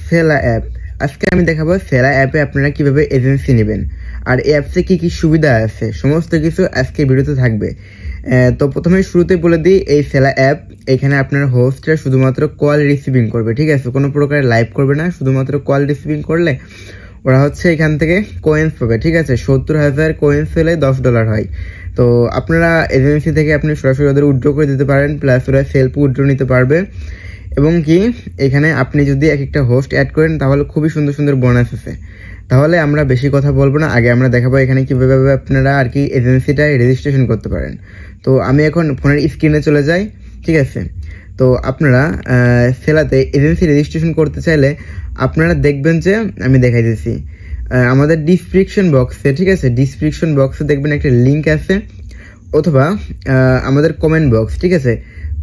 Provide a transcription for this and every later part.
সেলা app. আজকে আমি দেখাবো সেলা অ্যাপে আপনারা কিভাবে এজেন্সি নেবেন আর এই অ্যাপসে কি কি সুবিধা আছে সমস্ত কিছু আজকে ভিডিওতে থাকবে। তো প্রথমে শুরুতে বলে দিই, এই সেলা অ্যাপ এখানে আপনার হোস্টরা শুধুমাত্র কল রিসিভিং করবে, ঠিক আছে, কোনো প্রকার লাইভ করবে না, শুধুমাত্র কল রিসিভিং করলে ওরা হচ্ছে এখান থেকে কোয়েন্স পাবে, ঠিক আছে। 70,000 কোয়েন্স হলে $10 হয়। তো আপনারা এজেন্সি থেকে আপনি সরাসরি ওদের উইথড্র করে দিতে পারেন, প্লাস ওরা সেলফ উইথড্র নিতে পারবে। এবং কি এখানে আপনি যদি এক একটা হোস্ট অ্যাড করেন তাহলে খুবই সুন্দর সুন্দর বোনাস আছে। তাহলে আমরা বেশি কথা বলবো না, আগে আমরা দেখাবো এখানে কীভাবে আপনারা আর কি এজেন্সিটায় রেজিস্ট্রেশন করতে পারেন। তো আমি এখন ফোনের স্ক্রিনে চলে যাই, ঠিক আছে। তো আপনারা সেলাতে এজেন্সি রেজিস্ট্রেশন করতে চাইলে আপনারা দেখবেন যে আমি দেখাই দিচ্ছি আমাদের ডিসক্রিপশন বক্সে, ঠিক আছে, ডিসক্রিপশন বক্সে দেখবেন একটা লিঙ্ক আছে, অথবা আমাদের কমেন্ট বক্স, ঠিক আছে,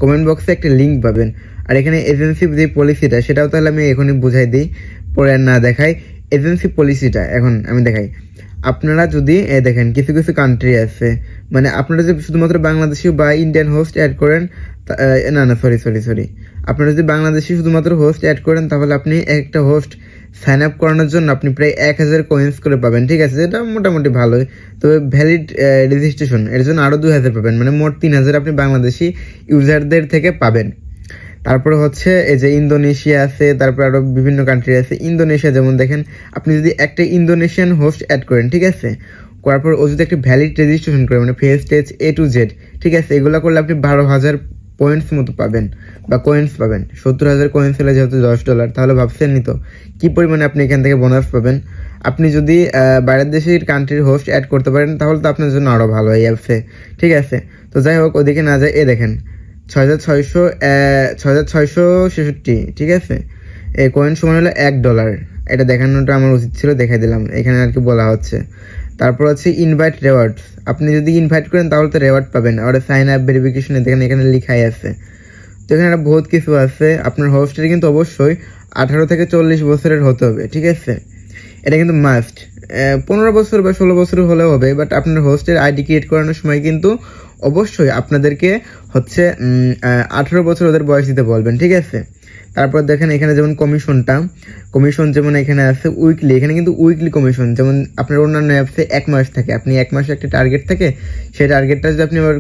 কমেন্ট বক্সে একটা লিঙ্ক পাবেন। আর এখানে এজেন্সি যে পলিসিটা সেটাও তাহলে আমি এখনই বুঝাই দিই, পরে আর না দেখাই। এজেন্সি পলিসিটা এখন আমি দেখাই। আপনারা যদি দেখেন কিছু কিছু কান্ট্রি আছে, মানে আপনারা যদি শুধুমাত্র বাংলাদেশি বা ইন্ডিয়ান হোস্ট অ্যাড করেন, সরি আপনারা যদি বাংলাদেশি শুধুমাত্র হোস্ট অ্যাড করেন তাহলে আপনি একটা হোস্ট সাইন আপ করানোর জন্য আপনি প্রায় 1000 কোয়েন্স করে পাবেন, ঠিক আছে, যেটা মোটামুটি ভালোই। তবে ভ্যালিড রেজিস্ট্রেশন এর জন্য আরও 2000 পাবেন, মানে মোট 3000 আপনি বাংলাদেশি ইউজারদের থেকে পাবেন। তারপরে হচ্ছে এই যে ইন্দোনেশিয়া আছে, তারপরে আরও বিভিন্ন কান্ট্রি আছে। ইন্দোনেশিয়া যেমন দেখেন, আপনি যদি একটা ইন্দোনেশিয়ান হোস্ট অ্যাড করেন, ঠিক আছে, করার পর ও যদি একটা ভ্যালিড রেজিস্ট্রেশন করে, মানে face tech A to Z, ঠিক আছে, এগুলো করলে আপনি 12,000 পয়েন্টস মতো পাবেন বা কোয়েন্স পাবেন। 70,000 কোয়েন্স হলে যেহেতু $10, তাহলে ভাবছেন নি তো কী পরিমাণে আপনি এখান থেকে বোনাস পাবেন। আপনি যদি বাইরের দেশের কান্ট্রির হোস্ট অ্যাড করতে পারেন তাহলে তো আপনার জন্য আরও ভালো এই অ্যাপসে, ঠিক আছে। তো যাই হোক, ওদিকে না যায়, দেখেন 6,666, ঠিক আছে, এই কয়েন সমান হলো $1। এটা দেখানোটা আমার উচিত ছিল, দেখাই দিলাম, এখানে আর কি বলা হচ্ছে। তারপর হচ্ছে ইনভাইট রেওয়ার্ড, আপনি যদি ইনভাইট করেন তাহলে তো রেওয়ার্ড পাবেন। আর সাইন আপ ভেরিফিকেশনে দেখেন এখানে লেখাই আছে। তো এখানে একটা বহুত কিছু আছে। আপনার হোস্টের কিন্তু অবশ্যই 18 থেকে 40 বছরের হতে হবে, ঠিক আছে, এটা কিন্তু মাস্ট। 15 বছর বা 16 বছর হলেও হবে, বাট আপনার হোস্টের আইডি ক্রিয়েট করানোর সময় কিন্তু অবশ্যই আপনাদেরকে হচ্ছে 18 বছর ওদের বয়স দিতে বলবেন, ঠিক আছে। তারপর দেখেন এখানে যেমন কমিশন যেমন এখানে আছে উইকলি, এখানে কিন্তু উইকলি কমিশন, যেমন আপনার অন্যান্য অ্যাপসে 1 মাস থাকে, আপনি 1 মাসে একটা টার্গেট থাকে, সেই টার্গেটটা যদি আপনি আবার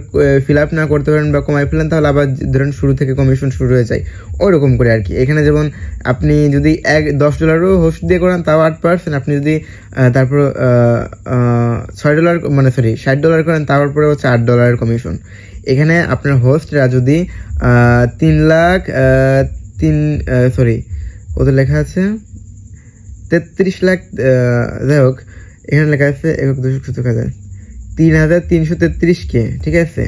ফিল আপ না করতে পারেন বা কমাই ফেলেন তাহলে আবার ধরেন শুরু থেকে কমিশন শুরু হয়ে যায়, ওইরকম করে আর কি। এখানে যেমন আপনি যদি $10 হোস্ট দিয়ে করেন তাও 8%, আপনি যদি তারপর $6 মানে $60 করেন তারপরে হচ্ছে $8 কমিশন। এখানে আপনার হোস্টরা যদি 3 লাখ কত লেখা আছে 33 লাখ, যাই হোক এখানে লেখা আছে 3,333K, ঠিক আছে,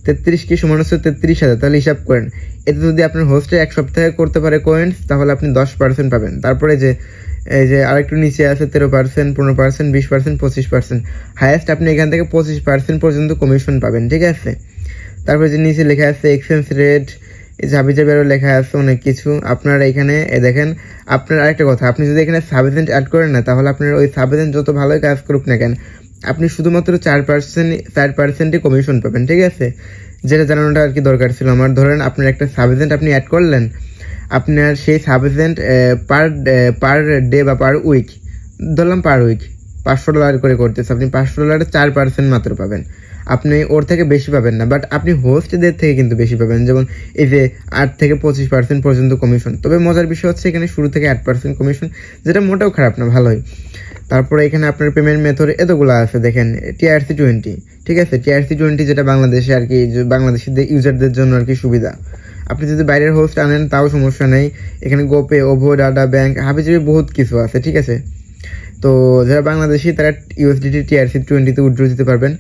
33K সমান হচ্ছে 33,000, তাহলে হিসাব করেন। এতে যদি আপনার হোস্টে 1 সপ্তাহে করতে পারে কোয়েন্স তাহলে আপনি 10% পাবেন। তারপরে এই যে আরেকটু নিচে আছে 13%, 15%, 20%, 25%, হায়েস্ট আপনি এখান থেকে 25% পর্যন্ত কমিশন পাবেন, ঠিক আছে। তারপরে যে নিচে লেখা আছে এক্সচেঞ্জ রেট, ঝাবি আরও লেখা আছে অনেক কিছু। আপনারা এখানে দেখেন, আপনার আরেকটা কথা, আপনি যদি এখানে সাব এজেন্ট অ্যাড করেন না তাহলে আপনার ওই সাব এজেন্ট যত ভালোই কাজ করুক না কেন আপনি শুধুমাত্র 4% কমিশন পাবেন, ঠিক আছে, যেটা জানানোটা আর কি দরকার ছিল আমার। ধরেন আপনার একটা সাব এজেন্ট আপনি অ্যাড করলেন, আপনার সেই সাব এজেন্ট পার ডে বা পার উইক, ধরলাম পার উইক $500 করে করতেছে, আপনি $500 4% মাত্র পাবেন, আপনি ওর থেকে বেশি পাবেন না, বাট আপনি হোস্টদের থেকে কিন্তু বেশি পাবেন, যেমন এই যে 8 থেকে 25% পর্যন্ত কমিশন। তবে মজার বিষয় হচ্ছে এখানে শুরু থেকে 8% কমিশন, যেটা মোটেও খারাপ না, ভালোই। তারপরে এখানে আপনার পেমেন্ট মেথড এতগুলো আছে, দেখেন TRC20, ঠিক আছে, TRC20 যেটা বাংলাদেশে আর কি বাংলাদেশিদের ইউজারদের জন্য আর কি সুবিধা। আপনি যদি বাইরের হোস্ট আনেন তাও সমস্যা নেই, এখানে গোপে, ওভো, ডাটা ব্যাংক, হাবিজাবি বহুত কিছু আছে, ঠিক আছে। তো যারা বাংলাদেশি তারা USDT TRC20-তে উইথড্র দিতে পারবেন।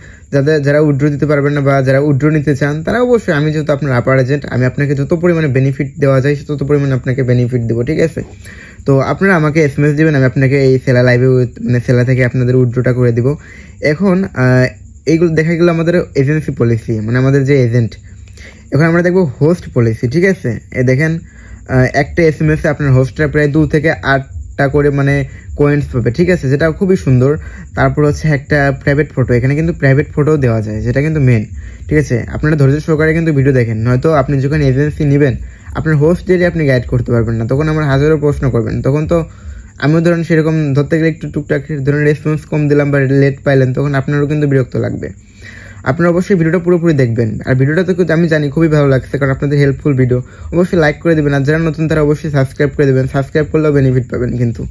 যারা উইথড্র দিতে পারবেন না বা যারা উইথড্র নিতে চান তারা অবশ্যই, আমি যেহেতু আপনার আপার এজেন্ট, আমি আপনাকে যত পরিমাণে বেনিফিট দেওয়া যায় তত পরিমাণে আপনাকে বেনিফিট দেবো, ঠিক আছে। তো আপনারা আমাকে SMS দেবেন, আমি আপনাকে এই সেলা লাইভে মানে সেলা থেকে আপনাদের উইথড্রটা করে দিব। এখন এইগুলো দেখা গেলো আমাদের এজেন্সি পলিসি, মানে আমাদের যে এজেন্ট। এখন আমরা দেখবো হোস্ট পলিসি, ঠিক আছে। দেখেন একটা SMS আপনার হোস্টরা প্রায় 2 থেকে 8 1টা করে মানে কয়েন্স পাবে, ঠিক আছে, যেটা খুবই সুন্দর। তারপর হচ্ছে একটা প্রাইভেট ফটো, এখানে কিন্তু প্রাইভেট ফটোও দেওয়া যায়, যেটা কিন্তু মেন, ঠিক আছে। আপনারা ধৈর্য সহকারে কিন্তু ভিডিও দেখেন, নয়তো আপনি যখন এজেন্সি নেবেন আপনার হোস্টদেরই আপনি গাইড করতে পারবেন না, তখন আমার হাজারো প্রশ্ন করবেন, তখন তো আমিও ধরেন সেরকম ধরতে গেলে একটু টুকটাক ধরেন রেসপন্স কম দিলাম বা লেট পাইলেন, তখন আপনারও কিন্তু বিরক্ত লাগবে। আপনারা অবশ্যই ভিডিওটা পুরোপুরি দেখবেন, আর ভিডিওটা তো আমি জানি খুবই ভালো লাগছে, কারণ আপনাদের হেল্পফুল ভিডিও। অবশ্যই লাইক করে দেবেন, আর যারা নতুন তারা অবশ্যই সাবস্ক্রাইব করে দেবেন, সাবস্ক্রাইব করলেও বেনিফিট পাবেন, কিন্তু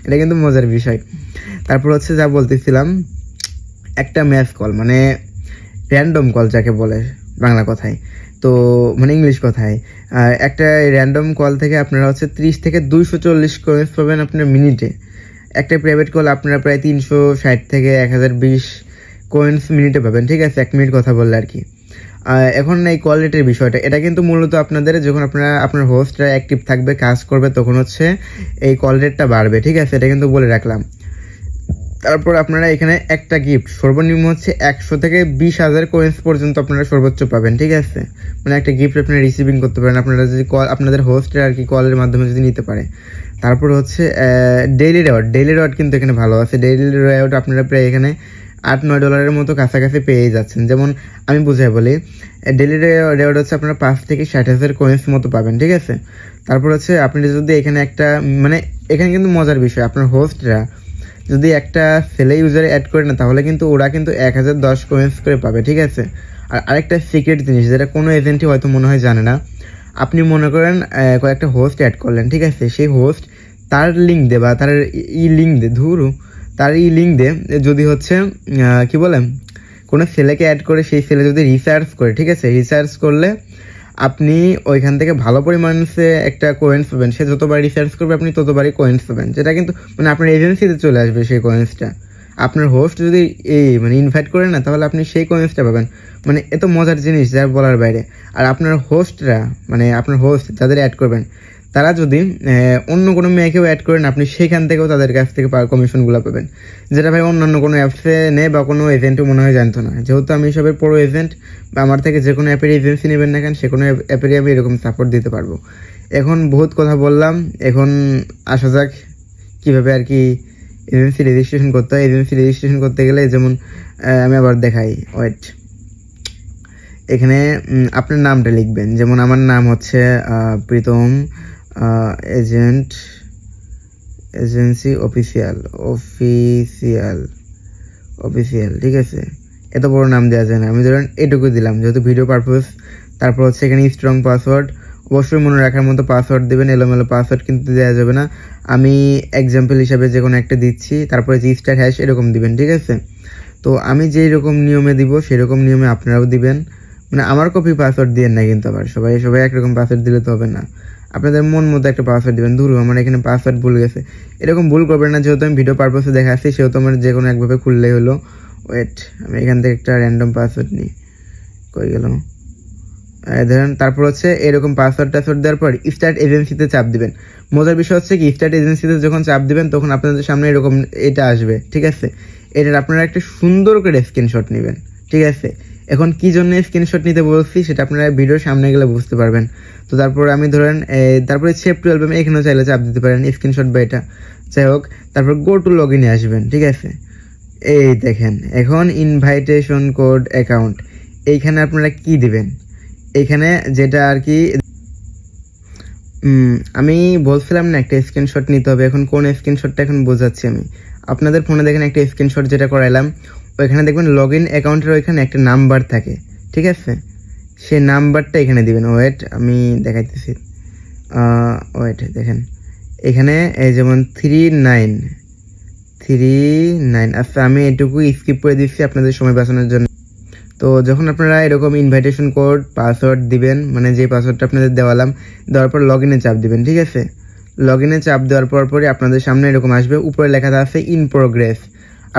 এটা কিন্তু মজার বিষয়। তারপর হচ্ছে যা বলতেছিলাম, একটা ম্যাচ কল মানে র্যান্ডম কল যাকে বলে বাংলা কথায়, তো মানে ইংলিশ কথায়, একটা র্যান্ডম কল থেকে আপনারা হচ্ছে 30 থেকে 240 কয়েন্স পাবেন আপনার মিনিটে। একটা প্রাইভেট কল আপনারা প্রায় 360 থেকে 1020 কয়েন্স মিনিটে পাবেন, ঠিক আছে, 1 মিনিট কথা বললে আর কি। এখন এই কল রেটের বিষয়টা, এটা কিন্তু মূলত আপনাদের যখন আপনার হোস্টরা অ্যাক্টিভ থাকবে, কাজ করবে, তখন হচ্ছে এই কল রেটটা বাড়বে, ঠিক আছে, এটা কিন্তু বলে রাখলাম। তারপর আপনারা এখানে একটা গিফট সর্বনিম্ন হচ্ছে 100 থেকে 20,000 কয়েন্স পর্যন্ত আপনারা সর্বোচ্চ পাবেন, ঠিক আছে, মানে একটা গিফট আপনারা রিসিভিং করতে পারেন আপনারা যদি কল আপনাদের হোস্টের আর কি কলের মাধ্যমে যদি নিতে পারে। তারপর হচ্ছে ডেইলি রেওয়ার্ড কিন্তু এখানে ভালো আছে। ডেইলি রেওয়ার্ড আপনারা প্রায় এখানে $8-9 মতো কাছাকাছি পেয়ে যাচ্ছেন। যেমন আমি বুঝাই বলি, ডেইলি রেওয়ার্ড হচ্ছে আপনারা 5 থেকে 60,000 কয়েন্স মতো পাবেন, ঠিক আছে। তারপর হচ্ছে আপনি যদি এখানে একটা মানে এখানে কিন্তু মজার বিষয়, আপনার হোস্টরা যদি একটা ছেলে ইউজারে অ্যাড করে না, তাহলে কিন্তু ওরা কিন্তু 1010 কয়েন্স করে পাবে, ঠিক আছে। আর আরেকটা সিক্রেট জিনিস যেটা কোনো এজেন্টই হয়তো মনে হয় জানে না, আপনি মনে করেন কয়েকটা হোস্ট অ্যাড করলেন, ঠিক আছে, সেই হোস্ট তার লিঙ্ক দে বা তার লিঙ্ক দে তার লিঙ্ক দে যদি হচ্ছে কি বলে কোনো ছেলেকে অ্যাড করে, সেই ছেলে যদি রিসার্চ করে, ঠিক আছে, রিসার্চ করলে আপনি ওইখান থেকে ভালো পরিমাণে একটা কয়েন্স পাবেন। সে যতবার রিসার্চ করবে আপনি ততবারই কয়েন্স পাবেন, যেটা কিন্তু মানে আপনার এজেন্সিতে চলে আসবে সেই কয়েন্সটা। আপনার হোস্ট যদি মানে ইনভাইট করে না, তাহলে আপনি সেই কয়েন্সটা পাবেন। মানে এত মজার জিনিস যা বলার বাইরে। আর আপনার হোস্টরা মানে আপনার হোস্ট যাদের অ্যাড করবেন, তারা যদি অন্য কোনো মেয়েকেও অ্যাড করেন, আপনি সেখান থেকেও তাদের কাছ থেকে কমিশনগুলো পাবেন, যেটা ভাই অন্যান্য কোনো অ্যাপসে নেই বা কোনো এজেন্টও মনে হয় জানতো না। যেহেতু আমি সবের পুরো এজেন্ট, বা আমার থেকে যে কোনো অ্যাপের এজেন্সি নেবেন না কেন, সে কোনো অ্যাপেরই আমি এরকম সাপোর্ট দিতে পারবো। এখন বহুত কথা বললাম, এখন আসা যাক কীভাবে আর কি এজেন্সি রেজিস্ট্রেশন করতে হয়। এজেন্সি রেজিস্ট্রেশন করতে গেলে যেমন আমি আবার দেখাই, ওয়েট, এখানে আপনার নামটা লিখবেন। যেমন আমার নাম হচ্ছে প্রীতম এজেন্সি অফিসিয়াল, ঠিক আছে। এত বড় নাম দেওয়া যায় না, আমি ধরেন এটুকু দিলাম যেহেতু ভিডিও পারপাস। তারপর হচ্ছে এখানে স্ট্রং পাসওয়ার্ড, অবশ্যই মনে রাখার মতো পাসওয়ার্ড দেবেন, এলোমেলো পাসওয়ার্ড কিন্তু দেওয়া যাবে না। আমি এক্সাম্পল হিসাবে যে কোনো একটা দিচ্ছি, তারপরে যে স্টার হ্যাশ এরকম দিবেন, ঠিক আছে। তো আমি যেই রকম নিয়মে দিব সেরকম নিয়মে আপনারাও দিবেন, মানে আমার কপি পাসওয়ার্ড দিবেন না কিন্তু আবার সবাই একরকম পাসওয়ার্ড দিলে তো হবে না, আপনাদের মন মতো একটা পাসওয়ার্ড দিবেন। আমার এখানে পাসওয়ার্ড ভুল গেছে, এরকম ভুল করবেন না, যেহেতু আমি ভিডিও পারপাসে দেখাচ্ছি, সেহেতু আমার যে কোনো একভাবে খুললেই হলো। ওয়েট, আমি এখান থেকে একটা র্যান্ডম পাসওয়ার্ড নিই, কই গেল ধরেন। তারপর হচ্ছে এরকম পাসওয়ার্ড দেওয়ার পর স্টার্ট এজেন্সিতে চাপ দিবেন। মজার বিষয় হচ্ছে কি, স্টার্ট এজেন্সিতে যখন চাপ দিবেন তখন আপনাদের সামনে এরকম এটা আসবে, ঠিক আছে। এটার আপনারা একটা সুন্দর করে স্ক্রিনশট নেবেন, ঠিক আছে। এখন কি জন্য স্ক্রিনশট নিতে বলছি সেটা আপনারা ভিডিওর সামনে গেলে বুঝতে পারবেন। তো তারপর আমি ধরেন তারপরে সেভ টু অ্যালবামে এখানেও চাইলে চাপ দিতে পারেন স্ক্রিনশট বা এটা যাই হোক। তারপর গো টু লগ ইনে আসবেন, ঠিক আছে। এই দেখেন এখন ইনভাইটেশন কোড অ্যাকাউন্ট, এইখানে আপনারা কি দিবেন, এইখানে যেটা আর কি আমি বলছিলাম না একটা স্ক্রিনশট নিতে হবে। এখন কোন স্ক্রিনশটটা এখন বোঝাচ্ছি আমি আপনাদের ফোনে। দেখেন একটা স্ক্রিনশট যেটা করাইলাম, ওইখানে দেখবেন লগ ইন অ্যাকাউন্টের ওইখানে একটা নাম্বার থাকে, ঠিক আছে, সেই নাম্বারটা এখানে দিবেন। ওয়েট আমি দেখাইতেছি, ওয়েট দেখেন এখানে এই যেমন 3939। আচ্ছা আমি এটুকু স্কিপ করে দিচ্ছি আপনাদের সময় বাঁচানোর জন্য। তো যখন আপনারা এরকম ইনভাইটেশন কোড পাসওয়ার্ড দিবেন, মানে যে পাসওয়ার্ডটা আপনাদের দেওয়ালাম, দেওয়ার পর লগ ইনে চাপ দিবেন, ঠিক আছে। লগ ইনে চাপ দেওয়ার পরে আপনাদের সামনে এরকম আসবে, উপরে লেখা আছে ইন প্রোগ্রেস।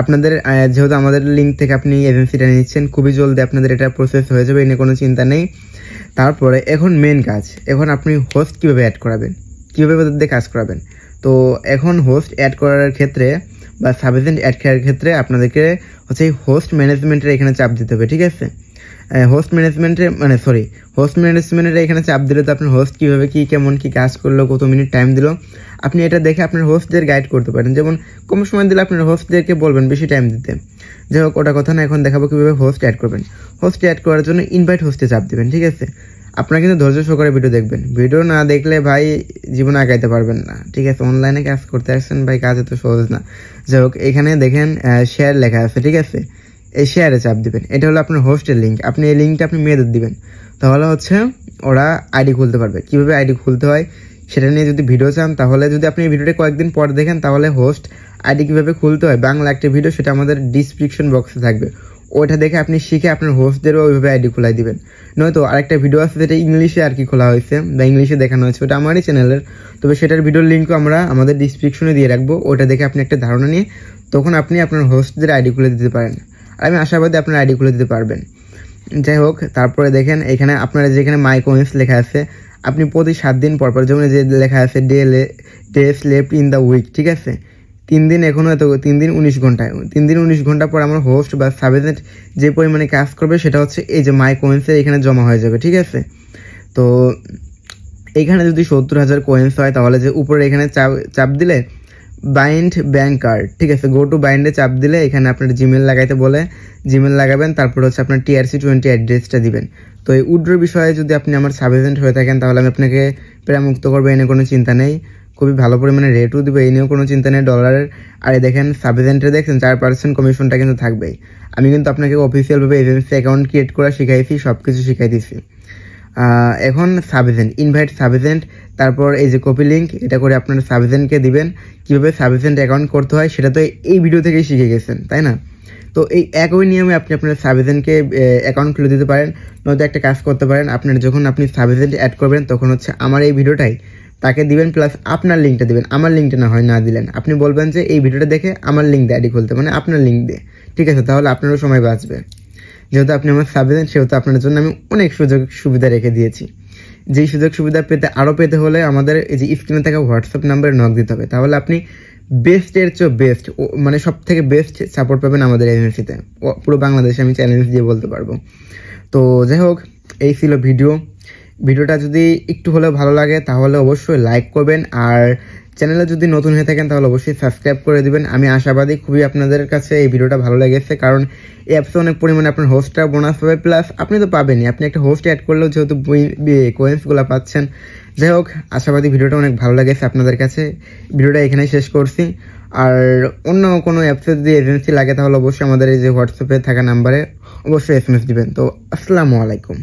আপনাদের যেহেতু আমাদের লিঙ্ক থেকে আপনি এজেন্সিটা নিচ্ছেন, খুবই জলদি আপনাদের এটা প্রসেস হয়ে যাবে, এনে কোনো চিন্তা নেই। তারপরে এখন মেন কাজ, এখন আপনি হোস্ট কীভাবে অ্যাড করাবেন, কীভাবে ওদের কাজ করাবেন। তো এখন হোস্ট অ্যাড করার ক্ষেত্রে বা সাব এজেন্ট অ্যাড করার ক্ষেত্রে আপনাদেরকে হচ্ছে হোস্ট ম্যানেজমেন্টের এখানে চাপ দিতে হবে, ঠিক আছে। হোস্ট ম্যানেজমেন্টের এখানে চাপ দিলে তো আপনার হোস্ট কীভাবে কী কেমন কী কাজ করলো, কত মিনিট টাইম দিল, আপনি এটা দেখে আপনার হোস্টদের গাইড করতে পারেন। যেমন কম সময় দিলে আপনার হোস্টদেরকে বলবেন বেশি টাইম দিতে। যাই হোক, ওটা কথা না, এখন দেখাবো কীভাবে হোস্ট অ্যাড করবেন। হোস্ট অ্যাড করার জন্য ইনভাইট হোস্টে চাপ দেবেন, ঠিক আছে। আপনারা কিন্তু ধৈর্য সহকারে ভিডিও দেখবেন, ভিডিও না দেখলে ভাই জীবনে আগাইতে পারবেন না, ঠিক আছে। অনলাইনে কাজ করতে আসছেন ভাই, কাজ এত সহজ না। যাই হোক, এখানে দেখেন শেয়ার লেখা আছে, ঠিক আছে। এই শেয়ারে চাপ দিবেন, এটা হলো আপনার হোস্টের লিঙ্ক। আপনি এই লিঙ্কটা আপনি মেয়েদের দিবেন, তাহলে হচ্ছে ওরা আইডি খুলতে পারবে। কীভাবে আইডি খুলতে হয় সেটা নিয়ে যদি ভিডিও চান, তাহলে যদি আপনি এই ভিডিওটা কয়েকদিন পর দেখেন, তাহলে হোস্ট আইডি কীভাবে খুলতে হয় বাংলা একটা ভিডিও, সেটা আমাদের ডিসক্রিপশন বক্সে থাকবে। ওইটা দেখে আপনি শিখে আপনার হোস্টদেরও ওইভাবে আইডি খোলাই দিবেন। নয়তো আরেকটা ভিডিও আছে যেটা ইংলিশে আর কি খোলা হয়েছে বা ইংলিশে দেখানো হয়েছে, ওটা আমারই চ্যানেলের, তবে সেটার ভিডিওর লিঙ্কও আমরা আমাদের ডিসক্রিপশনে দিয়ে রাখবো। ওটা দেখে আপনি একটা ধারণা নিয়ে তখন আপনি আপনার হোস্টদের আইডি খুলে দিতে পারেন। আর আমি আশাবাদী আপনার আইডি খুলে দিতে পারবেন। যাই হোক, তারপরে দেখেন এখানে আপনারা যেখানে মাই কয়েন্স লেখা আছে, আপনি প্রতি 7 দিন পর পর, যেমন যে লেখা আছে ডেস লেফট ইন দ্য উইক, ঠিক আছে। 3 দিন এখনও 3 দিন 19 ঘন্টায়, 3 দিন 19 ঘন্টা পর আমার হোস্ট বা সাব এজেন্ট যে পরিমাণে কাজ করবে সেটা হচ্ছে এই যে মাই কয়েন্সের এখানে জমা হয়ে যাবে, ঠিক আছে। তো এখানে যদি 70,000 কয়েন্স হয়, তাহলে যে উপরে এখানে চাপ দিলে বাইন্ড ব্যাঙ্ক কার্ড, ঠিক আছে, গো টু বাইন্ডে চাপ দিলে এখানে আপনার জিমেল লাগাইতে বলে জিমেল লাগাবেন, তারপর হচ্ছে আপনার TRC20 অ্যাড্রেসটা দিবেন। তো এই উইথড্র বিষয়ে যদি আপনি আমার সাব এজেন্ট হয়ে থাকেন, তাহলে আমি আপনাকে প্রায় মুক্ত করবো, এনে কোনো চিন্তা নেই। খুবই ভালো পরিমাণে রেটও দেবে, এই নিয়েও কোনো চিন্তা নেই ডলারের। আর দেখেন সাব এজেন্টে দেখছেন 4% কমিশনটা কিন্তু থাকবেই। আমি কিন্তু আপনাকে অফিসিয়ালভাবে এজেন্সি অ্যাকাউন্ট ক্রিয়েট করা শিখাইছি, সব কিছু শিখাই দিচ্ছি। এখন sub agent, invite sub agent, তারপর এই যে কপি লিঙ্ক, এটা করে আপনার সাব এজেন্টকে দিবেন। কীভাবে সাব এজেন্ট অ্যাকাউন্ট করতে হয় সেটা তো এই ভিডিও থেকেই শিখে গেছেন, তাই না? তো এই একই নিয়মে আপনি আপনার সাব এজেন্টকে অ্যাকাউন্ট খুলে দিতে পারেন। নয়তো একটা কাজ করতে পারেন, আপনার যখন আপনি সাব এজেন্ট অ্যাড করবেন তখন হচ্ছে আমার এই ভিডিওটাই তাকে দিবেন, প্লাস আপনার লিঙ্কটা দিবেন। আমার লিঙ্কটা না দিলেন, আপনি বলবেন যে এই ভিডিওটা দেখে আমার লিঙ্ক দিয়ে আইডি খুলতে, মানে আপনার লিঙ্ক দিয়ে, ঠিক আছে। তাহলে আপনারও সময় বাঁচবে। যেহেতু আপনি আমার সাব এজেন্ট, সেহেতু আপনার জন্য আমি অনেক সুযোগ সুবিধা রেখে দিয়েছি। যেই সুযোগ সুবিধা পেতে হলে আমাদের এই যে স্ক্রিনে থাকা হোয়াটসঅ্যাপ নাম্বারে নক দিতে হবে, তাহলে আপনি বেস্টের চেয়ে বেস্ট, মানে সব থেকে বেস্ট সাপোর্ট পাবেন আমাদের এজেন্সিতে, পুরো বাংলাদেশে আমি চ্যালেঞ্জ দিয়ে বলতে পারবো। তো যাই হোক, এই ছিল ভিডিওটা যদি একটু হলেও ভালো লাগে তাহলে অবশ্যই লাইক করবেন, আর চ্যানেলে যদি নতুন হয়ে থাকেন তাহলে অবশ্যই সাবস্ক্রাইব করে দিবেন। আমি আশাবাদী খুবই আপনাদের কাছে এই ভিডিওটা ভালো লেগেছে, কারণ এই অ্যাপসে অনেক পরিমাণে আপনার হোস্টটা বোনাস পাবে, প্লাস আপনি তো পাবেনই, আপনি একটা হোস্ট অ্যাড করলেও যেহেতু কয়েন্সগুলো পাচ্ছেন। যাই হোক, আশাবাদী ভিডিওটা অনেক ভালো লেগেছে আপনাদের কাছে। ভিডিওটা এখানেই শেষ করছি। আর অন্য কোনো অ্যাপসে যদি এজেন্সি লাগে তাহলে অবশ্যই আমাদের এই যে হোয়াটসঅ্যাপে থাকা নাম্বারে অবশ্যই SMS দিবেন। তো আসসালামু আলাইকুম।